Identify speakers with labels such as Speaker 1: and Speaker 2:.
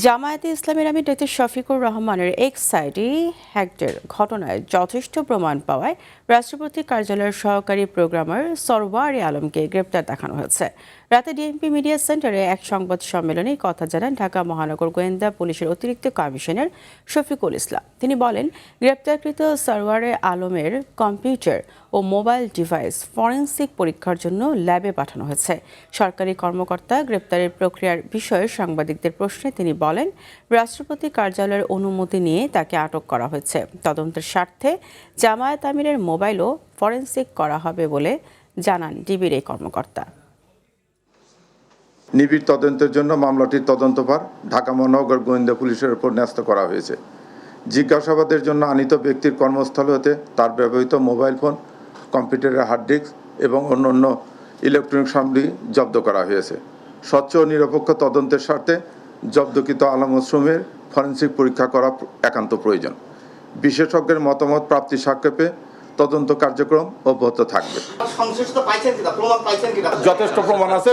Speaker 1: জামায়াতে ইসলামীর আমির ডক্টর শফিকুর রহমানের x ID হ্যাকডের ঘটনায় যথেষ্ট প্রমাণ পাওয়ায় রাষ্ট্রপতি কার্যালয়ের সহকারী প্রোগ্রামার সরওয়ারে আলমকে গ্রেপ্তার দেখানো হয়েছে। রাতে ডিএমপি মিডিয়া সেন্টারে এক সংবাদ সম্মেলনে কথা জানান ঢাকা মহানগর গোয়েন্দা পুলিশের অতিরিক্ত কমিশনার শফিকুল ইসলাম। তিনি বলেন, গ্রেপ্তারকৃত সরওয়ারে আলমের কম্পিউটার ও মোবাইল ডিভাইস ফরেনসিক পরীক্ষার জন্য ল্যাবে পাঠানো হয়েছে। সরকারি কর্মকর্তা গ্রেপ্তারের প্রক্রিয়ার বিষয়ে সাংবাদিকদের প্রশ্নে তিনি বলেন, রাষ্ট্রপতি কার্যালয়ের অনুমতি নিয়ে তাকে আটক করা হয়েছে। তদন্তের স্বার্থে জামায়াত আমিরের মোবাইলও ফরেনসিক করা হবে বলে জানান ডিবির এই কর্মকর্তা।
Speaker 2: নিবিড় তদন্তের জন্য মামলাটির তদন্তভার ঢাকা মহানগর গোয়েন্দা পুলিশের উপর ন্যস্ত করা হয়েছে। জিজ্ঞাসাবাদের জন্য আনিত ব্যক্তির কর্মস্থল হতে তার ব্যবহৃত মোবাইল ফোন, কম্পিউটারের হার্ড ডিস্ক এবং অন্যান্য ইলেকট্রনিক সামগ্রী জব্দ করা হয়েছে। স্বচ্ছ ও নিরপেক্ষ তদন্তের স্বার্থে জব্দকৃত আলামতসমূহের ফরেনসিক পরীক্ষা করা একান্ত প্রয়োজন। বিশেষজ্ঞের মতামত প্রাপ্তির সাপেক্ষে তদন্ত কার্যক্রম অব্যাহত থাকবে।
Speaker 3: যথেষ্ট প্রমাণ আছে।